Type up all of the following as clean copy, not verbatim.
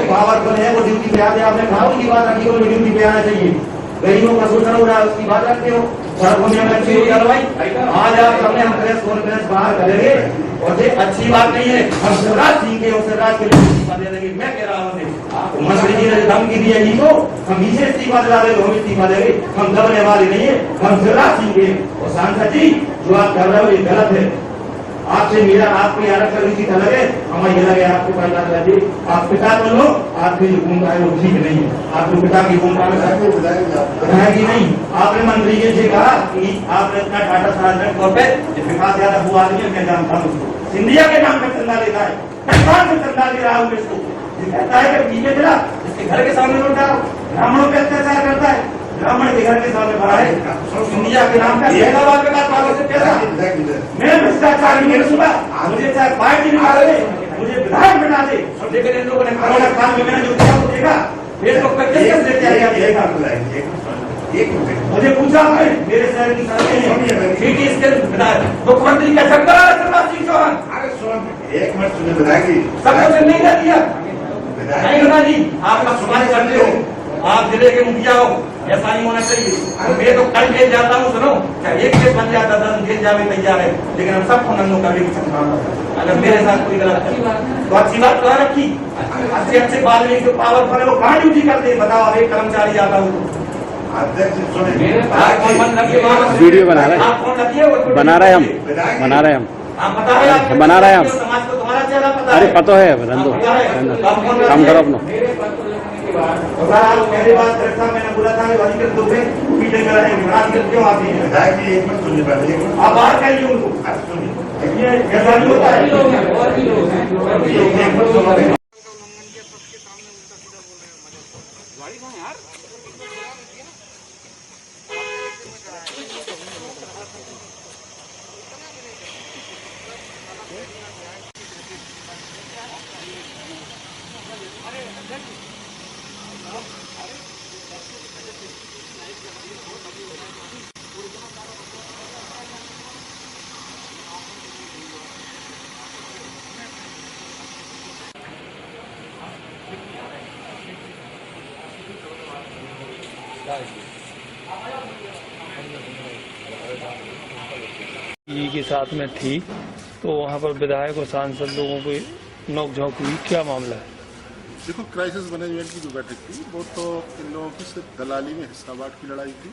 Powerful है वो duty पे आते, आपने कहा उनकी बात रखी, वो ड्यूटी पे आना चाहिए। गरीबों का शोषण हो रहा है उसकी बात रखते हो, सड़कों में अच्छी हो कार्रवाई। आज आप हमने हम प्रेस कॉन्फ्रेंस बाहर करेंगे और ये अच्छी बात नहीं है। हम शिवराज सिंह के और शिवराज के लिए इस्तीफा दे देंगे। मैं कह रहा हूँ मंत्री जी ने धमकी दी है जी को, हम नीचे इस्तीफा दिला देंगे, हम इस्तीफा देंगे, हम दबने वाले नहीं है। हम शिवराज सिंह के और सांसद जी जो आप कर रहे हो ये गलत है। आपसे मेरा आपको आरक्षण नीति अलग है, हमें ये लगे आपको पहला जी आप पिता बन लो, आपकी जो भूमिका है वो ठीक नहीं है। आपको पिता की भूमिका में विधायक जी नहीं। आपने मंत्री जी से कहा कि आपने इतना टाटा सार्वजनिक तौर पर विकास यादव वो आदमी है, मैं जानता हूँ उसको, सिंधिया के नाम पर चंदा लेता है, सरकार से चंदा ले रहा हूँ इसको। कहता है कि पीछे चला इसके घर के सामने लौटा, ब्राह्मणों पर अत्याचार करता है, ब्राह्मण के घर के सामने भरा है, इंडिया के नाम पर हैदराबाद के पास से पैसा। मैं भ्रष्टाचार नहीं सुना, मुझे चाहे पार्टी निकाल दे, मुझे विधायक बना दे, लेकिन इन लोगों ने कोरोना काल में मैंने जो किया वो देखा, फेसबुक पर कैसे तैयारियां देखा। मुझे पूछा मेरे शहर की सड़कें सिटी स्केल विधायक मुख्यमंत्री का चक्कर शिवराज सिंह चौहान एक मिनट सुनिए विधायक सब कुछ नहीं कर दिया। नहीं बना जी, आपका सुधार करते हो, आप जिले के मुखिया हो, ऐसा नहीं होना चाहिए। मैं तो कल जेल जाता हूँ, सुनो क्या एक केस बन जाता 10 जेल जाने तैयार है, लेकिन हम सबको नंदो करने की क्षमता। अगर मेरे साथ कोई गलत है तो अच्छी बात कहा रखी, अच्छे बात नहीं जो पावरफुल है वो कहाँ ड्यूटी करते हैं बताओ। एक कर्मचारी आता हूँ वीडियो बना रहे हैं, बना रहे हम बना रहे हम समाज को तुम्हारा चेहरा पता अरे है, पता है रंदो काम करो अपना। मेरी बात रखा, मैंने बोला था अधिकृत लोग मीटिंग कराएंगे, क्यों आती है विधायक जी एक मिनट सुनिए पहले, आप बाहर करिए उनको, ये ऐसा नहीं होता है। जी के साथ में थी तो वहाँ पर विधायक और सांसद लोगों को नोकझोंक हुई, क्या मामला है? देखो क्राइसिस मैनेजमेंट की जो बैठक थी वो तो इन लोगों की सिर्फ दलाली में हिस्सा बांट की लड़ाई थी।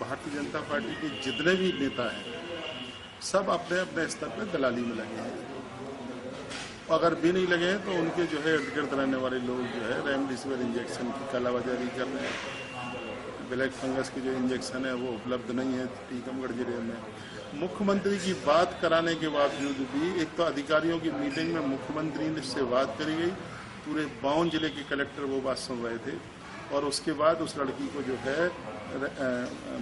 भारतीय जनता पार्टी के जितने भी नेता हैं सब अपने अपने स्तर पर दलाली में लगे हैं। अगर भी नहीं लगे हैं तो उनके जो है इर्द गिर्द रहने वाले लोग जो है रेमडेसिविर इंजेक्शन की कालाबाजारी कर रहे हैं। ब्लैक फंगस के जो इंजेक्शन है वो उपलब्ध नहीं है टीकमगढ़ जिले में। मुख्यमंत्री की बात कराने के बावजूद भी एक तो अधिकारियों की मीटिंग में मुख्यमंत्री से बात करी गई, पूरे 52 जिले के कलेक्टर वो बात सुन रहे थे और उसके बाद उस लड़की को जो है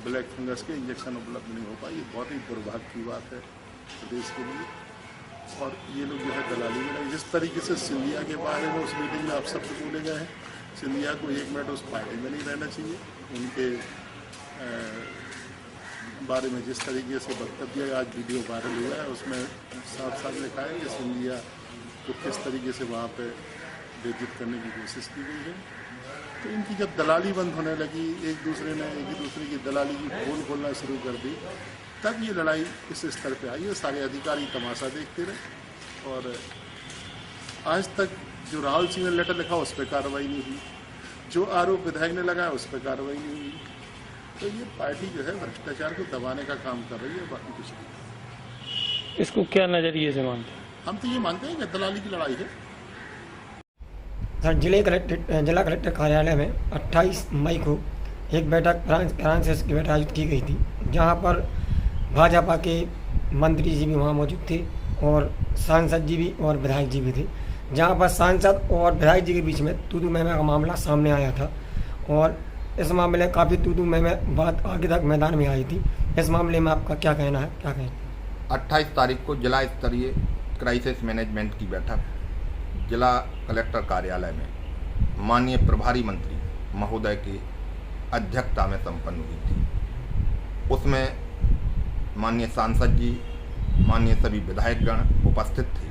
ब्लैक फंगस के इंजेक्शन उपलब्ध नहीं हो पाई। ये बहुत ही दुर्भाग्य की बात है प्रदेश के लिए। और ये लोग जो है दलाली में जिस तरीके से सिंधिया के बारे में उस मीटिंग में आप सबसे बोले गए हैं, सिंधिया को 1 मिनट उस पार्टी में नहीं रहना चाहिए। उनके बारे में जिस तरीके से वक्तव्य आज वीडियो वायरल हुआ है उसमें साफ साफ लिखा है कि सिंधिया को किस तरीके से वहाँ पे बेइज्जत करने की कोशिश की गई है। तो इनकी जब दलाली बंद होने लगी, एक दूसरे की दलाली की पोल खोलना शुरू कर दी, तब ये लड़ाई इस स्तर पे आई है। सारे अधिकारी तमाशा देखते रहे और आज तक जो राहुल सिंह ने लेटर लिखा उस पर कार्रवाई नहीं हुई, जो आरोप विधायक ने लगाया उस पर कार्रवाई नहीं हुई। तो ये पार्टी जो है भ्रष्टाचार को दबाने का काम कर रही है, बाकी कुछ नहीं। इसको क्या नजरिए से मानते हैं? हम तो ये मानते हैं कि दलाली की लड़ाई है। सर जिला कलेक्टर कार्यालय में 28 मई को एक बैठक फ्रांसिस की बैठक आयोजित की गई थी, जहां पर भाजपा के मंत्री जी भी वहां मौजूद थे और सांसद जी भी और विधायक जी भी थे, जहां पर सांसद और विधायक जी के बीच में तू मैं का मामला सामने आया था और इस मामले में काफ़ी तू मैं बात आगे तक मैदान में आई थी। इस मामले में आपका क्या कहना है, क्या कहें? 28 तारीख को जिला स्तरीय क्राइसिस मैनेजमेंट की बैठक जिला कलेक्टर कार्यालय में माननीय प्रभारी मंत्री महोदय की अध्यक्षता में संपन्न हुई थी। उसमें माननीय सांसद जी, माननीय सभी विधायकगण उपस्थित थे।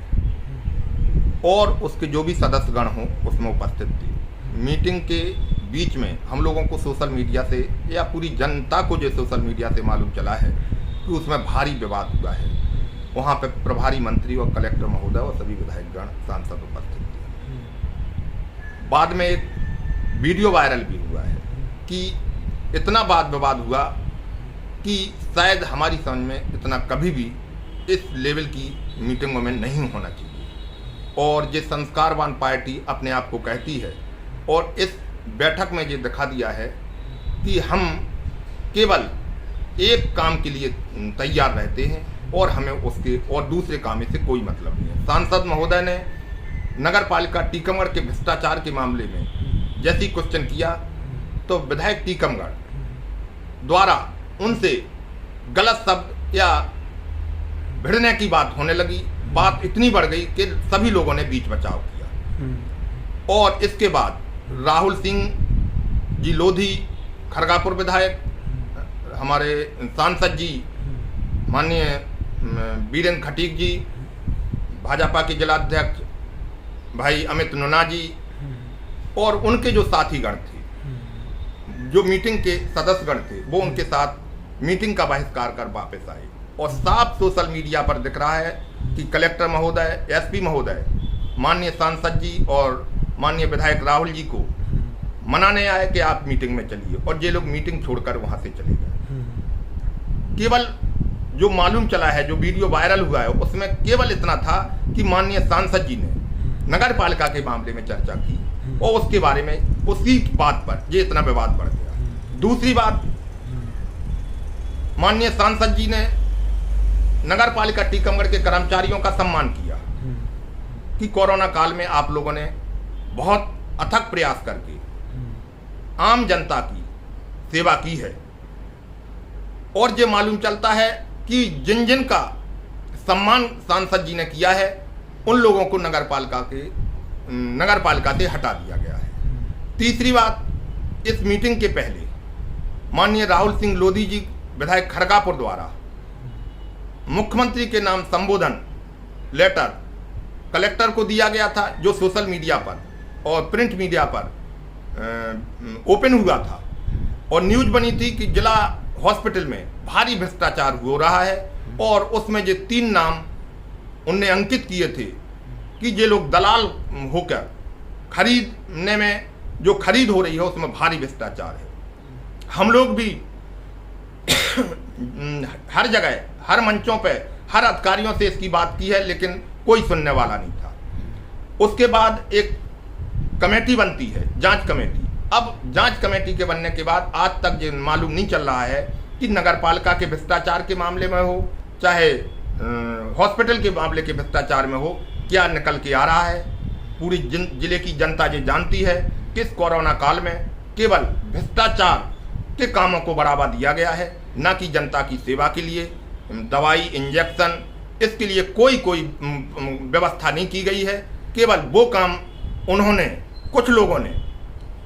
और उसके जो भी सदस्यगण हों उसमें उपस्थित थे। मीटिंग के बीच में हम लोगों को सोशल मीडिया से या पूरी जनता को जो सोशल मीडिया से मालूम चला है कि उसमें भारी विवाद हुआ है। वहाँ पे प्रभारी मंत्री और कलेक्टर महोदय और सभी विधायकगण सांसद उपस्थित थे। बाद में एक वीडियो वायरल भी हुआ है कि इतना वाद विवाद हुआ कि शायद हमारी समझ में इतना कभी भी इस लेवल की मीटिंगों में नहीं होना चाहिए। और ये संस्कारवान पार्टी अपने आप को कहती है और इस बैठक में ये दिखा दिया है कि हम केवल एक काम के लिए तैयार रहते हैं और हमें उसके और दूसरे काम से कोई मतलब नहीं है। सांसद महोदय ने नगर पालिका टीकमगढ़ के भ्रष्टाचार के मामले में जैसी क्वेश्चन किया तो विधायक टीकमगढ़ द्वारा उनसे गलत शब्द या भिड़ने की बात होने लगी। बात इतनी बढ़ गई कि सभी लोगों ने बीच बचाव किया। और इसके बाद राहुल सिंह जी लोधी खरगापुर विधायक, हमारे सांसद जी माननीय बीरेंद्र खटीक जी, भाजपा के जिलाध्यक्ष भाई अमित नुना जी और उनके जो साथीगण थे, जो मीटिंग के सदस्यगण थे, वो उनके साथ मीटिंग का बहिष्कार कर वापस आए। और साफ सोशल मीडिया पर दिख रहा है कि कलेक्टर महोदय, एसपी महोदय, माननीय सांसद जी और माननीय विधायक राहुल जी को मनाने आए कि आप मीटिंग में चलिए, और ये लोग मीटिंग छोड़कर वहां से चले गए। केवल जो मालूम चला है, जो वीडियो वायरल हुआ है, उसमें केवल इतना था कि माननीय सांसद जी ने नगर पालिका के मामले में चर्चा की और उसके बारे में उसी बात पर ये इतना विवाद बढ़ गया। दूसरी बात, माननीय सांसद जी ने नगर पालिका टीकमगढ़ के कर्मचारियों का सम्मान किया कि कोरोना काल में आप लोगों ने बहुत अथक प्रयास करके आम जनता की सेवा की है। और ये मालूम चलता है कि जिन जिन का सम्मान सांसद जी ने किया है उन लोगों को नगर पालिका से हटा दिया गया है। तीसरी बात, इस मीटिंग के पहले माननीय राहुल सिंह लोधी जी विधायक खरगापुर द्वारा मुख्यमंत्री के नाम संबोधन लेटर कलेक्टर को दिया गया था, जो सोशल मीडिया पर और प्रिंट मीडिया पर ओपन हुआ था और न्यूज बनी थी कि जिला हॉस्पिटल में भारी भ्रष्टाचार हो रहा है। और उसमें ये 3 नाम उनने अंकित किए थे कि ये लोग दलाल होकर खरीदने में, जो खरीद हो रही है उसमें भारी भ्रष्टाचार है। हम लोग भी हर जगह, हर मंचों पे, हर अधिकारियों से इसकी बात की है, लेकिन कोई सुनने वाला नहीं था। उसके बाद एक कमेटी बनती है, जांच कमेटी। अब जांच कमेटी के बनने के बाद आज तक ये मालूम नहीं चल रहा है कि नगर पालिका के भ्रष्टाचार के मामले में हो, चाहे हॉस्पिटल के मामले के भ्रष्टाचार में हो, क्या निकल के आ रहा है। पूरी जिले की जनता ये जानती है कि इस कोरोना काल में केवल भ्रष्टाचार के कामों को बढ़ावा दिया गया है, न कि जनता की सेवा के लिए दवाई, इंजेक्शन, इसके लिए कोई व्यवस्था नहीं की गई है। केवल वो काम उन्होंने, कुछ लोगों ने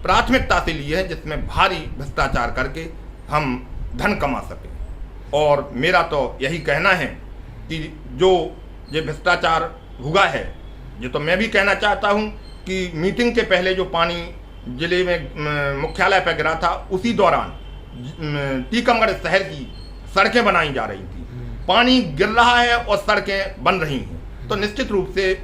प्राथमिकता से लिए है जिसमें भारी भ्रष्टाचार करके हम धन कमा सकें। और मेरा तो यही कहना है कि जो ये भ्रष्टाचार हुआ है, ये तो मैं भी कहना चाहता हूँ कि मीटिंग के पहले जो पानी जिले में मुख्यालय पर गिरा था, उसी दौरान टीकमगढ़ शहर की सड़कें बनाई जा रही थी। पानी गिर रहा है और सड़कें बन रही हैं, तो निश्चित रूप से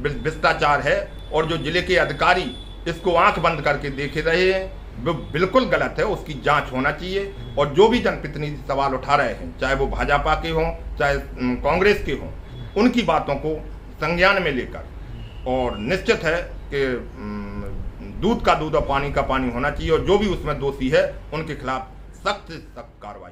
भ्रष्टाचार है। और जो जिले के अधिकारी इसको आंख बंद करके देखे रहे हैं, वो बिल्कुल गलत है, उसकी जांच होना चाहिए। और जो भी जनप्रतिनिधि सवाल उठा रहे हैं, चाहे वो भाजपा के हों, चाहे कांग्रेस के हों, उनकी बातों को संज्ञान में लेकर, और निश्चित है कि दूध का दूध और पानी का पानी होना चाहिए, और जो भी उसमें दोषी है उनके खिलाफ सख्त से सख्त कार्रवाई।